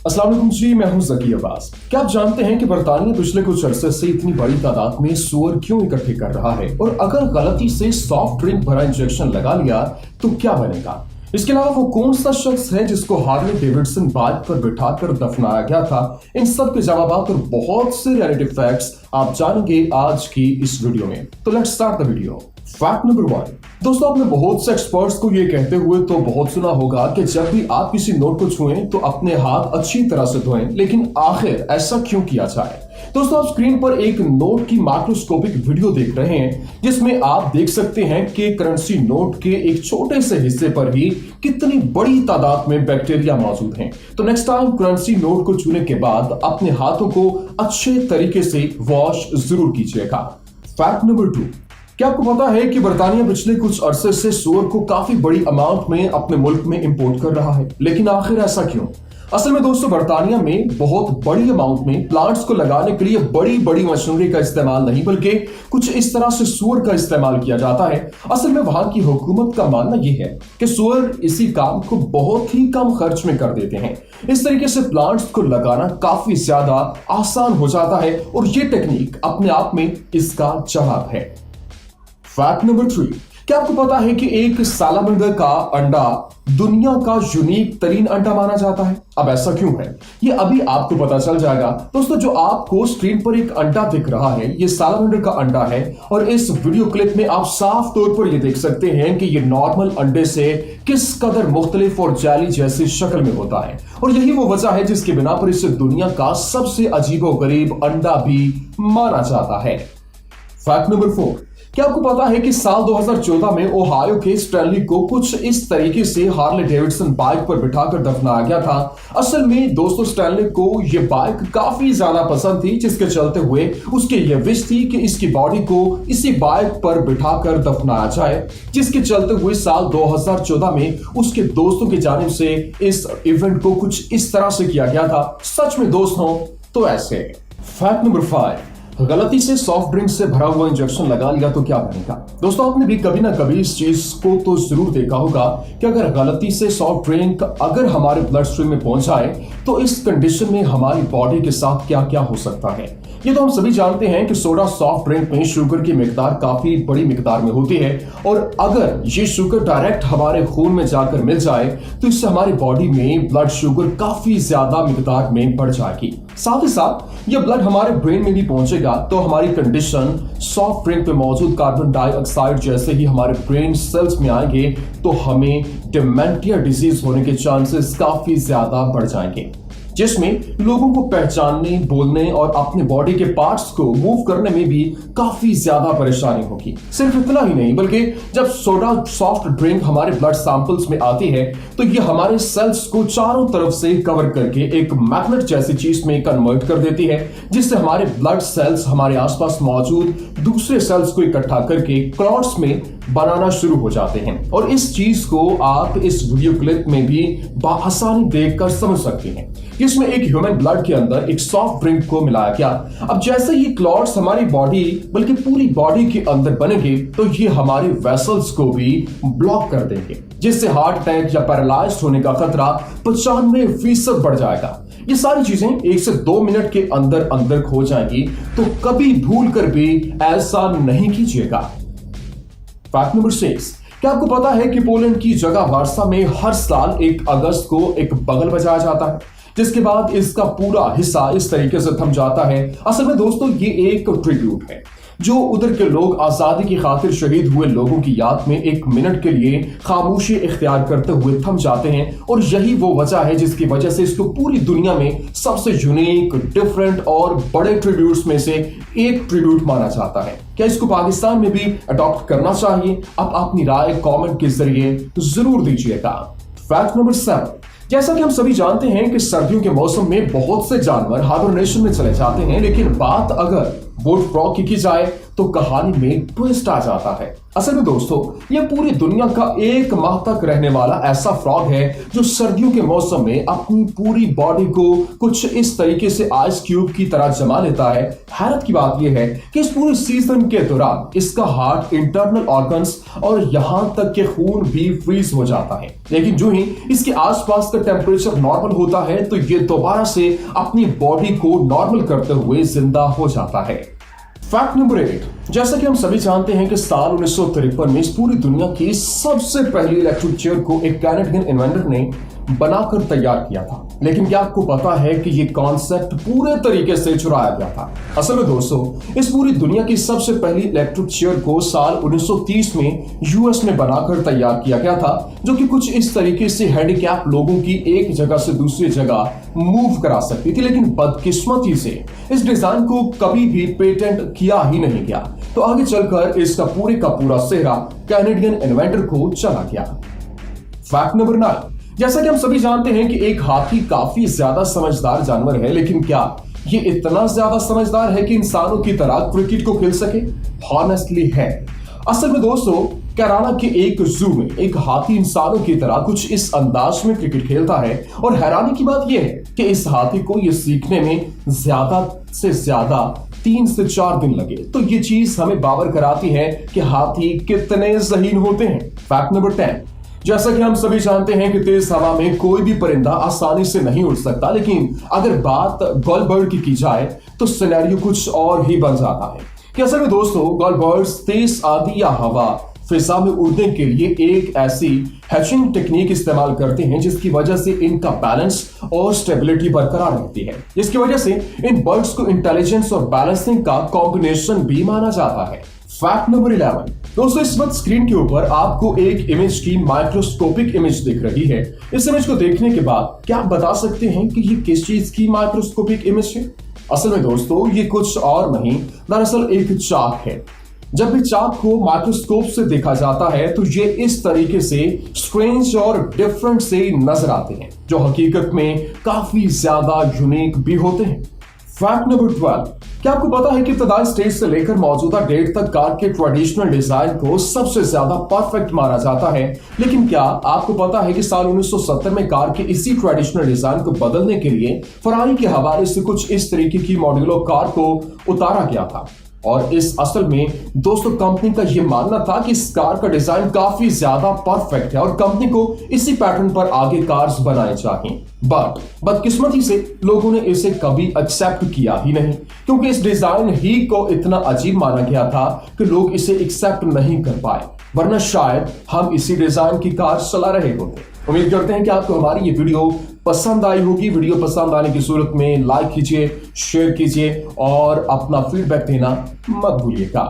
अस्सलाम वालेकुम जी, मैं हूं ज़की अब्बास। क्या आप जानते हैं कि बरतानिया पिछले कुछ अरसे से इतनी बड़ी तादाद में सूअर क्यों इकट्ठे कर रहा है, और अगर गलती से सॉफ्ट ड्रिंक भरा इंजेक्शन लगा लिया तो क्या बनेगा? इसके अलावा वो कौन सा शख्स है जिसको हार्ले डेविडसन बाइक पर बिठाकर दफनाया गया था? इन सब के जवाब और बहुत से रियलिटी फैक्ट्स आप जानेंगे आज की इस वीडियो में। तो let's start the video. Fact number 1। दोस्तों, आपने बहुत से एक्सपर्ट्स को ये कहते हुए तो बहुत सुना होगा कि जब भी आप किसी नोट को छुएं तो अपने हाथ अच्छी तरह से धोएं, लेकिन आखिर ऐसा क्यों किया जाए? दोस्तों, आप स्क्रीन पर एक नोट की माइक्रोस्कोपिक वीडियो देख रहे हैं, जिसमें आप देख सकते हैं कि करेंसी नोट के एक छोटे से हिस्से पर ही कितनी बड़ी तादाद में बैक्टीरिया मौजूद हैं। तो नेक्स्ट टाइम करेंसी नोट को छूने के बाद अपने हाथों को अच्छे तरीके से वॉश जरूर कीजिएगा। Fact number 2। क्या आपको पता है कि बरतानिया पिछले कुछ अरसे से सूअर को काफी बड़ी अमाउंट में अपने मुल्क में इंपोर्ट कर रहा है, लेकिन आखिर ऐसा क्यों? असल में दोस्तों, बरतानिया में बहुत बड़ी अमाउंट में प्लांट्स को लगाने के लिए बड़ी बड़ी मशीनरी का इस्तेमाल नहीं, बल्कि कुछ इस तरह से सूअर का इस्तेमाल किया जाता है। असल में वहां की हुकूमत का मानना यह है कि सूअर इसी काम को बहुत ही कम खर्च में कर देते हैं। इस तरीके से प्लांट्स को लगाना काफी ज्यादा आसान हो जाता है, और ये टेक्निक अपने आप में इसका जवाब है। Fact number 3। क्या आपको पता है कि एक सालामंडर का अंडा दुनिया का यूनिक तरीन अंडा माना जाता है? अब ऐसा क्यों है, ये अभी आपको पता चल जाएगा। दोस्तों, जो आपको स्क्रीन पर एक अंडा दिख रहा है, ये सालामंडर का अंडा है, और इस वीडियो क्लिप में आप साफ तौर पर ये देख सकते हैं कि ये नॉर्मल अंडे से किस कदर मुख्तलिफ और जाली जैसी शक्ल में होता है, और यही वो वजह है जिसके बिना पर इसे दुनिया का सबसे अजीबोगरीब अंडा भी माना जाता है। Fact number 4। क्या आपको पता है कि साल 2014 में ओहायो के स्टैनली को कुछ इस तरीके से हार्ले डेविडसन बाइक पर बिठाकर दफनाया गया था? असल में दोस्तों, स्टैनली को यह बाइक काफी ज्यादा पसंद थी, जिसके चलते हुए उसकी यह विश थी कि इसकी बॉडी को इसी बाइक पर बिठाकर दफनाया जाए, जिसके चलते हुए साल 2014 में उसके दोस्तों की जानिब से इस इवेंट को कुछ इस तरह से किया गया था। सच में दोस्तों, तो ऐसे। Fact number 5। गलती से सॉफ्ट ड्रिंक से भरा हुआ इंजेक्शन लगा लिया तो क्या बनेगा? दोस्तों, आपने भी कभी ना कभी इस चीज को तो जरूर देखा होगा कि अगर गलती से सॉफ्ट ड्रिंक अगर हमारे ब्लड स्ट्रीम में पहुंच जाए तो इस कंडीशन में हमारी बॉडी के साथ क्या क्या हो सकता है। ये तो हम सभी जानते हैं कि सोडा सॉफ्ट ड्रिंक में शुगर की मिकदार काफी बड़ी मिकदार में होती है, और अगर ये शुगर डायरेक्ट हमारे खून में जाकर मिल जाए तो इससे हमारी बॉडी में ब्लड शुगर काफी ज्यादा मिकदार में बढ़ जाएगी। साथ ही साथ ये ब्लड हमारे ब्रेन में भी पहुंचेगा तो हमारी कंडीशन सॉफ्ट ड्रिंक में मौजूद कार्बन डाइऑक्साइड जैसे ही हमारे ब्रेन सेल्स में आएंगे तो हमें डिमेंटिया डिजीज होने के चांसेस काफी ज्यादा बढ़ जाएंगे, जिसमें लोगों को पहचानने, बोलने और अपने बॉडी के पार्ट्स को मूव करने में भी काफी ज्यादा परेशानी होगी। सिर्फ इतना ही नहीं, बल्कि जब सोडा सॉफ्ट ड्रिंक हमारे ब्लड सैंपल्स में आती है तो ये हमारे सेल्स को चारों तरफ से कवर करके एक मैग्नेट जैसी चीज में कन्वर्ट कर देती है, जिससे हमारे ब्लड सेल्स हमारे आसपास मौजूद दूसरे सेल्स को इकट्ठा करके क्लॉट्स में बनाना शुरू हो जाते हैं। और इस चीज को आप इस वीडियो क्लिप में भी आसानी देखकर समझ सकते हैं। इसमें एक ह्यूमन ब्लड के अंदर एक सॉफ्ट ड्रिंक को मिलाया गया। अब जैसे ही क्लॉट्स हमारी बॉडी बल्कि पूरी बॉडी के अंदर बनेंगे तो ये हमारे वेसल्स को भी ब्लॉक कर देंगे, जिससे हार्ट अटैक या पैरालाइज्ड होने का खतरा 95% बढ़ जाएगा। ये सारी चीजें 1 से 2 मिनट के अंदर अंदर हो जाएंगी, तो कभी भूल कर भी ऐसा नहीं कीजिएगा। Fact number 6। क्या आपको पता है कि पोलैंड की जगह वार्सा में हर साल 1 अगस्त को एक बगल बजाया जाता है, जिसके बाद इसका पूरा हिस्सा इस तरीके से थम जाता है? असल में दोस्तों, ये एक ट्रिब्यूट है जो उधर के लोग आजादी की खातिर शहीद हुए लोगों की याद में 1 मिनट के लिए खामोशी इख्तियार करते हुए थम जाते हैं, और यही वो वजह है जिसकी वजह से इसको पूरी दुनिया में सबसे यूनिक, डिफरेंट और बड़े ट्रिब्यूट्स में से एक ट्रिब्यूट माना जाता है। क्या इसको पाकिस्तान में भी अडॉप्ट करना चाहिए? आप अपनी राय कमेंट के जरिए जरूर दीजिएगा। Fact number 7। जैसा कि हम सभी जानते हैं कि सर्दियों के मौसम में बहुत से जानवर हाइबरनेशन में चले जाते हैं, लेकिन बात अगर बुल फ्रॉग की जाए तो कहानी में ट्विस्ट आ जाता है। असल में दोस्तों ये पूरी दुनिया का 1 माह तक रहने वाला ऐसा फ्रॉग है जो सर्दियों के मौसम में अपनी पूरी बॉडी को कुछ इस तरीके से आइस क्यूब की तरह जमा लेता है। हैरत की बात यह है कि इस पूरे सीजन के दौरान इसका हार्ट, इंटरनल ऑर्गन्स और यहां तक के खून भी फ्रीज हो जाता है, लेकिन जो ही इसके आसपास का टेम्परेचर नॉर्मल होता है तो ये दोबारा से अपनी बॉडी को नॉर्मल करते हुए जिंदा हो जाता है। फैक्ट नंबर 8, जैसा कि हम सभी जानते हैं कि साल 1953 में इस पूरी दुनिया की सबसे पहली इलेक्ट्रिक चेयर को एक कैनेडियन इन्वेंटर ने बनाकर तैयार किया था, लेकिन क्या आपको पता है कि यह कॉन्सेप्ट पूरे तरीके से चुराया गया था। असल में दोस्तों इस पूरी दुनिया की सबसे पहली इलेक्ट्रिक चेयर को साल 1930 में यूएस में बनाकर तैयार किया गया था, जो कि कुछ इस तरीके से हैंडीकैप लोगों की एक जगह से दूसरी जगह मूव करा सकती थी, लेकिन बदकिस्मती से इस डिजाइन को कभी भी पेटेंट किया ही नहीं गया, तो आगे चलकर इसका पूरे का पूरा सेहरा कैनेडियन इन्वेंटर को चला गया। फैक्ट नंबर 9, जैसा कि हम सभी जानते हैं कि एक हाथी काफी ज्यादा समझदार जानवर है, लेकिन क्या ये इतना ज्यादा समझदार है कि इंसानों की तरह क्रिकेट को खेल सके? हॉनेस्टली है। असल में दोस्तों केरला के एक जू में एक हाथी इंसानों की तरह कुछ इस अंदाज में क्रिकेट खेलता है, और हैरानी की बात यह है कि इस हाथी को यह सीखने में ज्यादा से ज्यादा 3 से 4 दिन लगे। तो ये चीज हमें बावर कराती है कि हाथी कितने ज़हीन होते हैं। फैक्ट नंबर 10, जैसा कि हम सभी जानते हैं कि तेज हवा में कोई भी परिंदा आसानी से नहीं उड़ सकता, लेकिन अगर बात गॉलबर्ड की जाए तो सिनेरियो कुछ और ही बन जाता है। कि असल में दोस्तों गॉलबर्ड्स तेज आंधी या हवा फिजा में उड़ने के लिए एक ऐसी हैचिंग टेक्निक इस्तेमाल करते हैं जिसकी वजह से इनका बैलेंस और स्टेबिलिटी बरकरार रहती है, जिसकी वजह से इन बर्ड्स को इंटेलिजेंस और बैलेंसिंग का कॉम्बिनेशन भी माना जाता है। फैक्ट नंबर 11, दोस्तों इस वक्त स्क्रीन के ऊपर आपको एक इमेज की माइक्रोस्कोपिक इमेज दिख रही है। इस इमेज को देखने के बाद क्या आप बता सकते हैं कि ये किस चीज की माइक्रोस्कोपिक इमेज है? असल में दोस्तों ये कुछ और नहीं, दरअसल एक चाक है। जब भी चाक को माइक्रोस्कोप से देखा जाता है तो ये इस तरीके से स्ट्रेंज और डिफरेंट से नजर आते हैं, जो हकीकत में काफी ज्यादा यूनिक भी होते हैं। फैक्ट नंबर 12, क्या आपको पता है कि इब्तदाई स्टेज से लेकर मौजूदा डेट तक कार के ट्रेडिशनल डिजाइन को सबसे ज्यादा परफेक्ट माना जाता है, लेकिन क्या आपको पता है कि साल 1970 में कार के इसी ट्रेडिशनल डिजाइन को बदलने के लिए फरारी के हवाले से कुछ इस तरीके की मॉड्यूलर कार को उतारा गया था, और इस असल में दोस्तों कंपनी का यह मानना था कि इस कार का डिजाइन काफी ज्यादा परफेक्ट है और कंपनी को इसी पैटर्न पर आगे कार्स बनाए चाहिए, बट बदकिस्मती से लोगों ने इसे कभी एक्सेप्ट किया ही नहीं, क्योंकि इस डिजाइन ही को इतना अजीब माना गया था कि लोग इसे एक्सेप्ट नहीं कर पाए, वरना शायद हम इसी डिजाइन की कार चला रहे होते। उम्मीद करते हैं कि आपको हमारी ये वीडियो पसंद आई होगी। वीडियो पसंद आने की सूरत में लाइक कीजिए, शेयर कीजिए और अपना फीडबैक देना मत भूलिएगा।